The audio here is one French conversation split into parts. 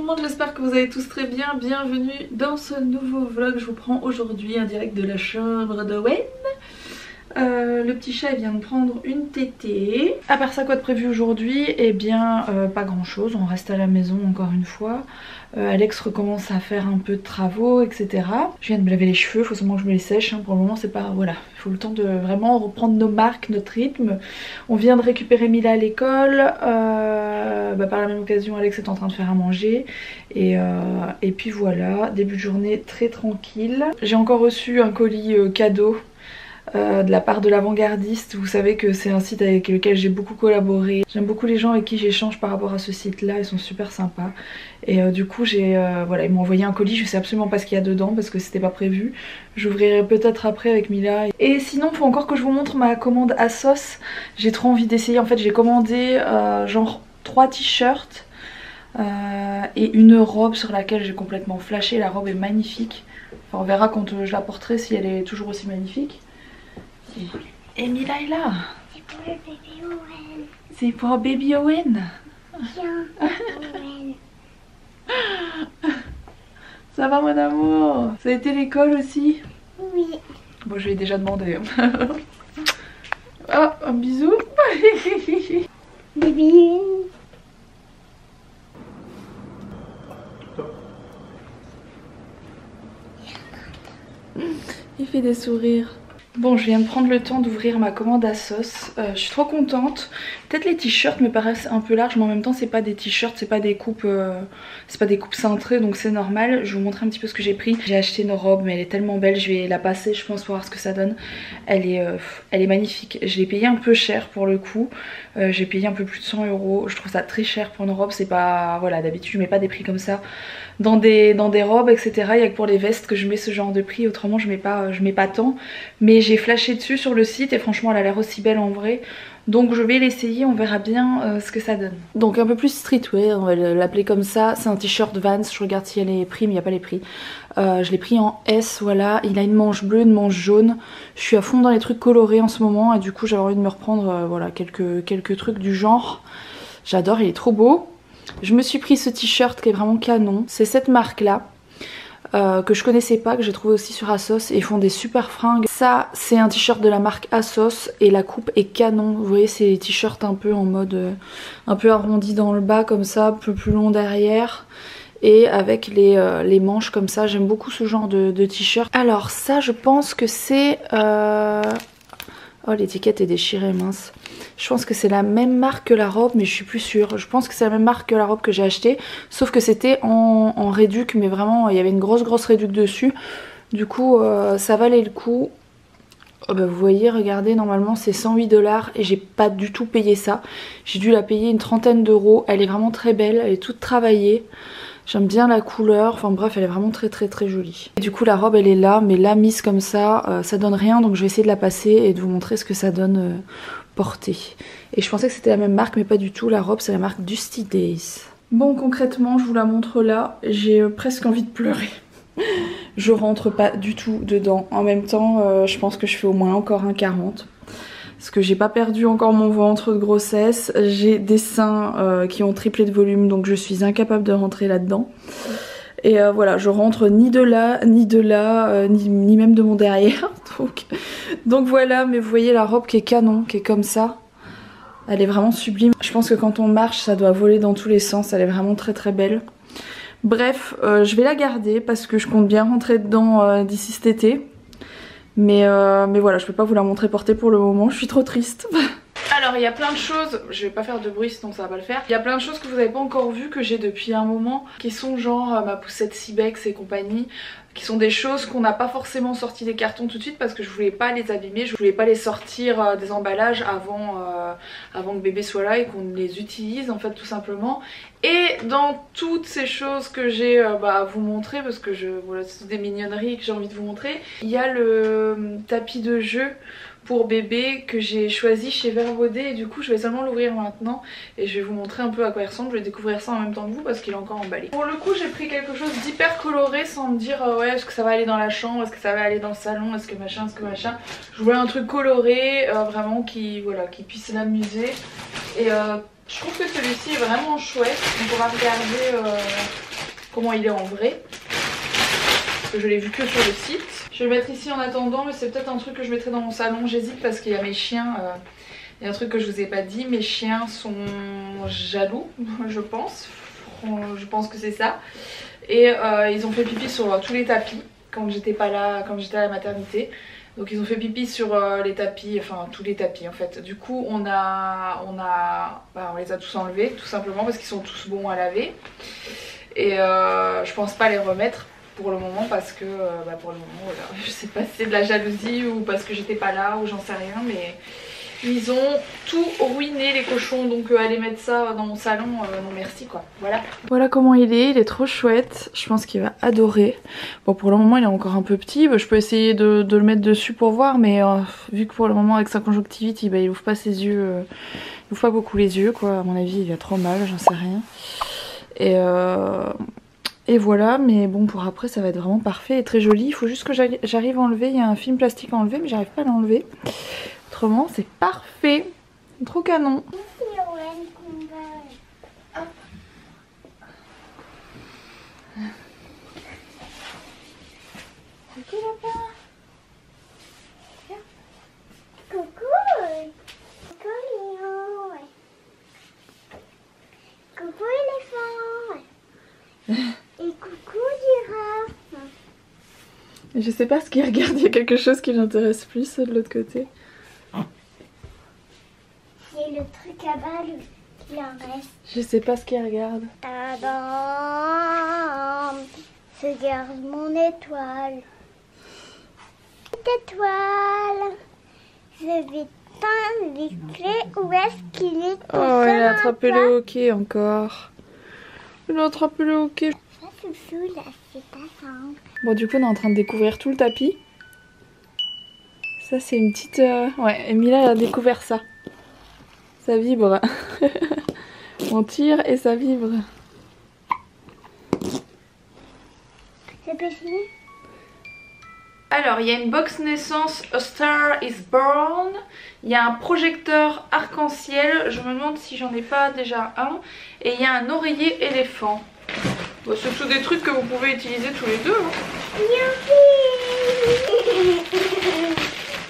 monde, j'espère que vous allez tous très bien. Bienvenue dans ce nouveau vlog. Je vous prends aujourd'hui un direct de la chambre d'Owen. Le petit chat vient de prendre une tétée. À part ça, quoi de prévu aujourd'hui? Eh bien pas grand chose, on reste à la maison encore une fois. Alex recommence à faire un peu de travaux, etc. Je viens de me laver les cheveux, il faut seulement que je me les sèche, hein. Pour le moment c'est pas... voilà, il faut le temps de vraiment reprendre nos marques, notre rythme. On vient de récupérer Mila à l'école, par la même occasion Alex est en train de faire à manger. Et puis voilà, début de journée très tranquille. J'ai encore reçu un colis cadeau de la part de l'Avant-Gardiste. Vous savez que c'est un site avec lequel j'ai beaucoup collaboré. J'aime beaucoup les gens avec qui j'échange par rapport à ce site là, ils sont super sympas. Et du coup voilà, ils m'ont envoyé un colis, je sais absolument pas ce qu'il y a dedans parce que c'était pas prévu. J'ouvrirai peut-être après avec Mila. Et sinon faut encore que je vous montre ma commande ASOS. J'ai trop envie d'essayer, en fait j'ai commandé genre 3 t-shirts et une robe sur laquelle j'ai complètement flashé. La robe est magnifique, enfin, on verra quand je la porterai si elle est toujours aussi magnifique. Et Mila est là. C'est pour le bébé Owen. C'est pour baby Owen. Tiens, Owen. Ça va mon amour? Ça a été l'école aussi? Oui. Bon, je lui ai déjà demandé. Oh, un bisou. Bébé. Il fait des sourires. Bon, je viens de prendre le temps d'ouvrir ma commande ASOS. Je suis trop contente. Peut-être les t-shirts me paraissent un peu larges, mais en même temps c'est pas des t-shirts, c'est pas des coupes cintrées, donc c'est normal. Je vais vous montrer un petit peu ce que j'ai pris. J'ai acheté une robe, mais elle est tellement belle, je vais la passer, je pense, pour voir ce que ça donne. Elle est magnifique. Je l'ai payée un peu cher pour le coup. J'ai payé un peu plus de 100 €. Je trouve ça très cher pour une robe. C'est pas... voilà, d'habitude je mets pas des prix comme ça dans des robes, etc. Il y a que pour les vestes que je mets ce genre de prix, autrement je mets pas tant. Mais j'ai flashé dessus sur le site et franchement elle a l'air aussi belle en vrai. Donc je vais l'essayer, on verra bien ce que ça donne. Donc un peu plus streetwear, on va l'appeler comme ça. C'est un t-shirt Vans, je regarde s'il y a les prix, mais il n'y a pas les prix. Je l'ai pris en S, voilà. Il a une manche bleue, une manche jaune. Je suis à fond dans les trucs colorés en ce moment et du coup j'avais envie de me reprendre voilà, quelques trucs du genre. J'adore, il est trop beau. Je me suis pris ce t-shirt qui est vraiment canon. C'est cette marque là. Que je connaissais pas, que j'ai trouvé aussi sur ASOS, et ils font des super fringues. Ça c'est un t-shirt de la marque ASOS et la coupe est canon. Vous voyez, c'est des t-shirts un peu en mode un peu arrondi dans le bas comme ça, un peu plus long derrière et avec les manches comme ça. J'aime beaucoup ce genre de t-shirt. Alors ça je pense que c'est oh, l'étiquette est déchirée, mince. Je pense que c'est la même marque que la robe, mais je suis plus sûre. Je pense que c'est la même marque que la robe que j'ai achetée, sauf que c'était en réduc, mais vraiment il y avait une grosse réduc dessus. Du coup ça valait le coup. Oh bah, vous voyez, regardez, normalement c'est 108 $ et j'ai pas du tout payé ça. J'ai dû la payer une trentaine d'euros. Elle est vraiment très belle, elle est toute travaillée. J'aime bien la couleur, enfin bref, elle est vraiment très jolie. Et du coup la robe elle est là, mais là mise comme ça, ça donne rien, donc je vais essayer de la passer et de vous montrer ce que ça donne portée. Et je pensais que c'était la même marque, mais pas du tout, la robe c'est la marque Dusty Days. Bon, concrètement je vous la montre là, j'ai presque envie de pleurer. Je rentre pas du tout dedans. En même temps je pense que je fais au moins encore un 40. Parce que j'ai pas perdu encore mon ventre de grossesse. J'ai des seins qui ont triplé de volume, donc je suis incapable de rentrer là-dedans. Et voilà, je rentre ni de là, ni de là, ni même de mon derrière. Donc voilà, mais vous voyez la robe qui est canon, qui est comme ça. Elle est vraiment sublime. Je pense que quand on marche, ça doit voler dans tous les sens. Elle est vraiment très belle. Bref, je vais la garder parce que je compte bien rentrer dedans d'ici cet été. Mais voilà, je peux pas vous la montrer portée pour le moment, je suis trop triste. Alors il y a plein de choses, je vais pas faire de bruit sinon ça va pas le faire. Il y a plein de choses que vous n'avez pas encore vues, que j'ai depuis un moment, qui sont genre ma poussette Cybex et compagnie, qui sont des choses qu'on n'a pas forcément sorti des cartons tout de suite parce que je voulais pas les abîmer, je voulais pas les sortir des emballages avant que bébé soit là et qu'on les utilise en fait tout simplement. Et dans toutes ces choses que j'ai à vous montrer, parce que voilà, c'est des mignonneries que j'ai envie de vous montrer, il y a le tapis de jeu pour bébé que j'ai choisi chez Vert Baudet et du coup je vais seulement l'ouvrir maintenant et je vais vous montrer un peu à quoi il ressemble. Je vais découvrir ça en même temps que vous parce qu'il est encore emballé. Pour le coup j'ai pris quelque chose d'hyper coloré sans me dire ouais est-ce que ça va aller dans la chambre, est-ce que ça va aller dans le salon, est-ce que machin, Je voulais un truc coloré vraiment qui puisse l'amuser et je trouve que celui-ci est vraiment chouette. On pourra regarder comment il est en vrai. Parce que je l'ai vu que sur le site. Je vais le mettre ici en attendant, mais c'est peut-être un truc que je mettrai dans mon salon. J'hésite parce qu'il y a mes chiens. Il y a un truc que je vous ai pas dit, mes chiens sont jaloux, je pense. Je pense que c'est ça. Et ils ont fait pipi sur tous les tapis quand j'étais pas là, quand j'étais à la maternité. Donc ils ont fait pipi sur les tapis, enfin tous les tapis en fait. Du coup on les a tous enlevés tout simplement parce qu'ils sont tous bons à laver. Et je pense pas les remettre pour le moment parce que pour le moment voilà, je sais pas si c'est de la jalousie ou parce que j'étais pas là ou j'en sais rien, mais ils ont tout ruiné les cochons, donc aller mettre ça dans mon salon, non merci quoi, voilà. Voilà comment il est trop chouette, je pense qu'il va adorer. Bon pour le moment il est encore un peu petit, je peux essayer de le mettre dessus pour voir, mais vu que pour le moment avec sa conjonctivite il ouvre pas ses yeux, il ouvre pas beaucoup les yeux quoi, à mon avis il a trop mal, j'en sais rien. Et voilà, mais bon pour après ça va être vraiment parfait et très joli, il faut juste que j'arrive à enlever, il y a un film plastique à enlever mais j'arrive pas à l'enlever. Autrement c'est parfait, trop canon. Coucou lapin. Coucou. Coucou lion. Coucou éléphant. Et coucou girafe. Je sais pas ce qu'il regarde, il y a quelque chose qui l'intéresse plus de l'autre côté. C'est le truc à bas qui en reste. Je sais pas ce qu'il regarde. Tadam. Regarde mon étoile. Cette étoile. Je vais t'indiquer où est-ce qu'il est. Oh, elle a attrapé le hockey encore. Elle a attrapé le hockey. Ça Soussou, là, c'est ta chambre. Bon, du coup, on est en train de découvrir tout le tapis. Ça, c'est une petite... Ouais, Emilia elle a découvert ça. Ça vibre. On tire et ça vibre. C'est pas fini? Alors, il y a une box naissance A Star is Born. Il y a un projecteur arc-en-ciel. Je me demande si j'en ai pas déjà un. Et il y a un oreiller éléphant. Bon, ce sont des trucs que vous pouvez utiliser tous les deux. Hein.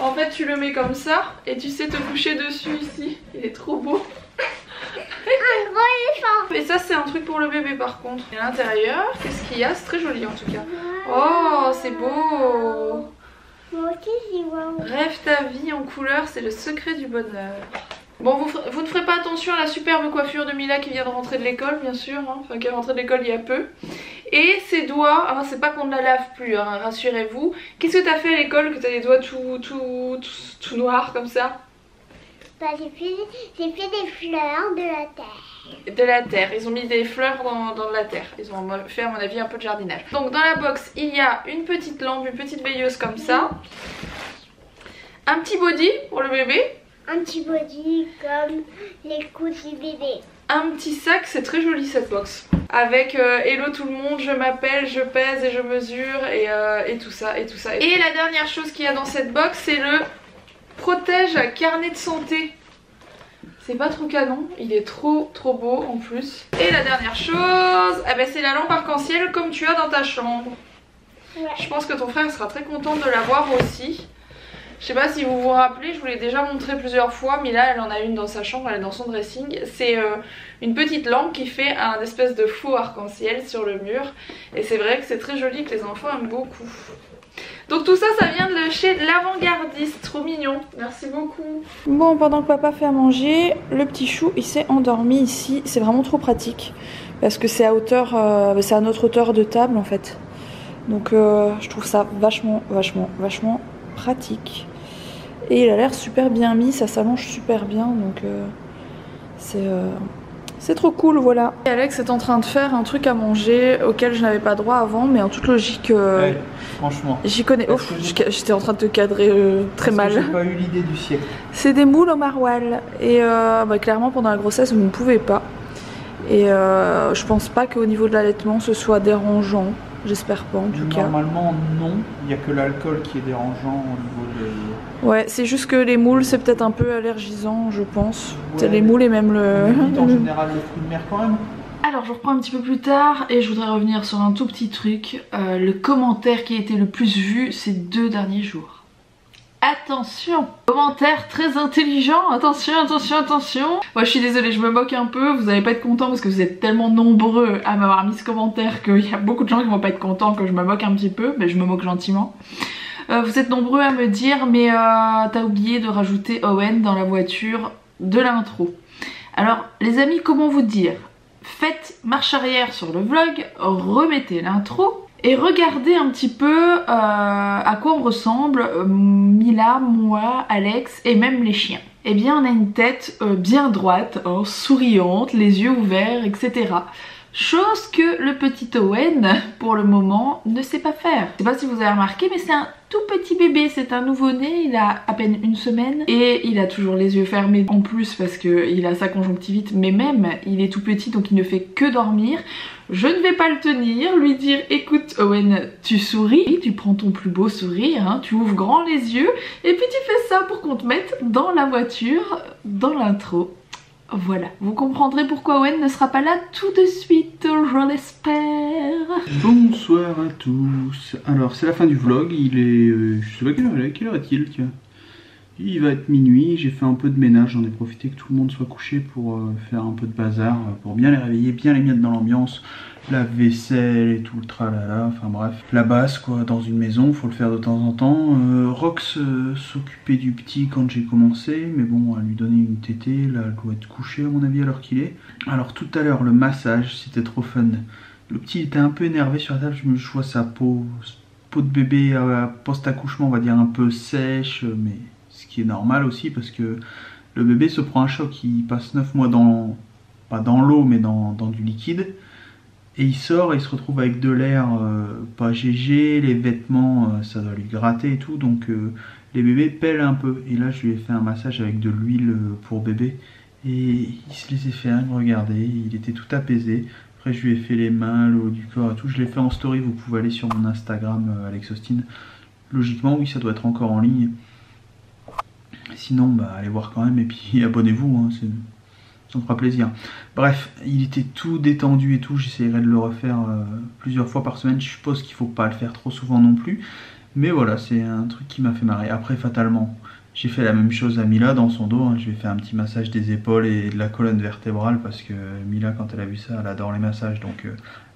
En fait, tu le mets comme ça et tu sais te coucher dessus ici. Il est trop beau. Un gros éléphant. Et ça, c'est un truc pour le bébé par contre. Et à l'intérieur, qu'est-ce qu'il y a? C'est très joli en tout cas. Oh, c'est beau. Moi aussi, j'y vois. Rêve ta vie en couleur, c'est le secret du bonheur. Bon, vous ne ferez pas attention à la superbe coiffure de Mila qui vient de rentrer de l'école, bien sûr. Hein. Enfin, qui est rentrée de l'école il y a peu. Et ses doigts, hein, c'est pas qu'on ne la lave plus, hein, rassurez-vous. Qu'est-ce que t'as fait à l'école que t'as les doigts tout noirs comme ça? Bah, j'ai fait des fleurs de la terre. De la terre, ils ont mis des fleurs dans la terre. Ils ont fait à mon avis un peu de jardinage. Donc dans la box, il y a une petite lampe, une petite veilleuse comme ça. Un petit body pour le bébé. Un petit body comme les couches du bébé. Un petit sac, c'est très joli cette box. Avec hello tout le monde, je m'appelle, je pèse et je mesure et tout ça et tout ça. Et la dernière chose qu'il y a dans cette box, c'est le protège carnet de santé. C'est pas trop canon, il est trop beau en plus. Et la dernière chose, eh ben c'est la lampe arc-en-ciel comme tu as dans ta chambre. Ouais. Je pense que ton frère sera très content de l'avoir aussi. Je sais pas si vous vous rappelez, je vous l'ai déjà montré plusieurs fois, mais là elle en a une dans sa chambre, elle est dans son dressing. C'est une petite lampe qui fait un espèce de faux arc-en-ciel sur le mur. Et c'est vrai que c'est très joli, que les enfants aiment beaucoup. Donc tout ça, ça vient de chez l'avant-gardiste, trop mignon, merci beaucoup. Bon, pendant que papa fait à manger, le petit chou il s'est endormi ici, c'est vraiment trop pratique. Parce que c'est à hauteur, c'est à notre hauteur de table en fait. Donc je trouve ça vachement pratique. Et il a l'air super bien mis, ça s'allonge super bien, donc c'est trop cool, voilà. Et Alex est en train de faire un truc à manger auquel je n'avais pas droit avant, mais en toute logique, ouais, franchement, j'y connais. Oh, j'étais en train de te cadrer très mal. J'ai pas eu l'idée du siècle. C'est des moules au maroilles. Et clairement, pendant la grossesse, vous ne pouvez pas. Et je pense pas qu'au niveau de l'allaitement, ce soit dérangeant. J'espère pas en tout cas. Normalement, non. Il n'y a que l'alcool qui est dérangeant au niveau de... Ouais, c'est juste que les moules, c'est peut-être un peu allergisant, je pense. Ouais, les moules et même le... On évite en général le fruit de mer quand même. Alors je reprends un petit peu plus tard et je voudrais revenir sur un tout petit truc. Le commentaire qui a été le plus vu ces 2 derniers jours. Attention, commentaire très intelligent, attention, attention, attention. Moi je suis désolée, je me moque un peu, vous allez pas être contents parce que vous êtes tellement nombreux à m'avoir mis ce commentaire qu'il y a beaucoup de gens qui vont pas être contents que je me moque un petit peu, mais je me moque gentiment. Vous êtes nombreux à me dire mais t'as oublié de rajouter Owen dans la voiture de l'intro. Alors les amis, comment vous dire? Faites marche arrière sur le vlog, remettez l'intro et regardez un petit peu à quoi on ressemble, Mila, moi, Alex et même les chiens. Eh bien on a une tête bien droite, hein, souriante, les yeux ouverts, etc. Chose que le petit Owen, pour le moment, ne sait pas faire. Je sais pas si vous avez remarqué, mais c'est un tout petit bébé, c'est un nouveau-né, il a à peine 1 semaine et il a toujours les yeux fermés en plus parce qu'il a sa conjonctivite, mais même il est tout petit donc il ne fait que dormir. Je ne vais pas le tenir, lui dire écoute Owen, tu souris, tu prends ton plus beau sourire, hein, tu ouvres grand les yeux et puis tu fais ça pour qu'on te mette dans la voiture, dans l'intro. Voilà, vous comprendrez pourquoi Owen ne sera pas là tout de suite, je l'espère. Bonsoir à tous. Alors c'est la fin du vlog, il est... je sais pas quelle heure est-il, tiens. Il va être minuit, j'ai fait un peu de ménage, j'en ai profité que tout le monde soit couché pour faire un peu de bazar, pour bien les réveiller, bien les mettre dans l'ambiance, la vaisselle et tout le tralala, enfin bref. La base quoi, dans une maison, faut le faire de temps en temps. Rox s'occupait du petit quand j'ai commencé, mais bon, à lui donner une tétée, là elle doit être couchée à mon avis à l'heure qu'il est. Alors tout à l'heure, le massage, c'était trop fun. Le petit était un peu énervé sur la table, je vois sa peau de bébé post-accouchement, on va dire un peu sèche, mais... ce qui est normal aussi parce que le bébé se prend un choc, il passe 9 mois pas dans l'eau mais dans du liquide et il sort et il se retrouve avec de l'air pas GG, les vêtements ça doit lui gratter et tout, donc les bébés pèlent un peu et là je lui ai fait un massage avec de l'huile pour bébé et il se laissait faire, il me regardait, il était tout apaisé. Après je lui ai fait les mains, le haut du corps et tout, je l'ai fait en story, vous pouvez aller sur mon Instagram Alex Austin, logiquement oui ça doit être encore en ligne. Sinon, bah, allez voir quand même et puis abonnez-vous, hein, ça me fera plaisir. Bref, il était tout détendu et tout, j'essaierai de le refaire plusieurs fois par semaine. Je suppose qu'il ne faut pas le faire trop souvent non plus. Mais voilà, c'est un truc qui m'a fait marrer. Après, fatalement, j'ai fait la même chose à Mila dans son dos. Hein. Je lui ai fait un petit massage des épaules et de la colonne vertébrale parce que Mila, quand elle a vu ça, elle adore les massages. Donc,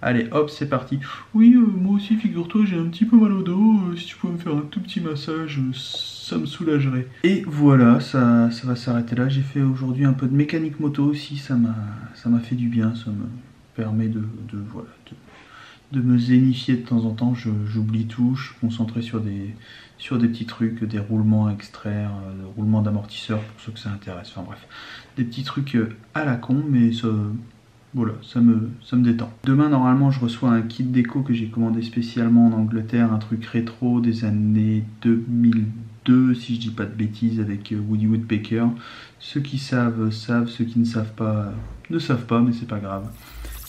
allez, hop, c'est parti. Oui, moi aussi, figure-toi, j'ai un petit peu mal au dos. Si tu pouvais me faire un tout petit massage, ça me soulagerait. Et voilà, ça va s'arrêter là. J'ai fait aujourd'hui un peu de mécanique moto aussi. Ça m'a fait du bien. Ça me permet voilà, de me zénifier de temps en temps. J'oublie tout. Je suis concentré sur des petits trucs, des roulements à extraire, des roulements d'amortisseurs pour ceux que ça intéresse. Enfin bref, des petits trucs à la con, mais ça... Voilà, ça me détend. Demain, normalement, je reçois un kit déco que j'ai commandé spécialement en Angleterre, un truc rétro des années 2002, si je dis pas de bêtises, avec Woody Woodpecker. Ceux qui savent, savent, ceux qui ne savent pas, ne savent pas, mais c'est pas grave.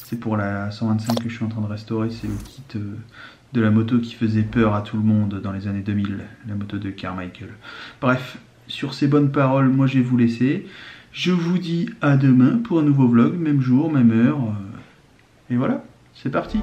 C'est pour la 125 que je suis en train de restaurer, c'est le kit de la moto qui faisait peur à tout le monde dans les années 2000, la moto de Carmichael. Bref, sur ces bonnes paroles, moi je vais vous laisser. Je vous dis à demain pour un nouveau vlog, même jour, même heure. Et voilà, c'est parti.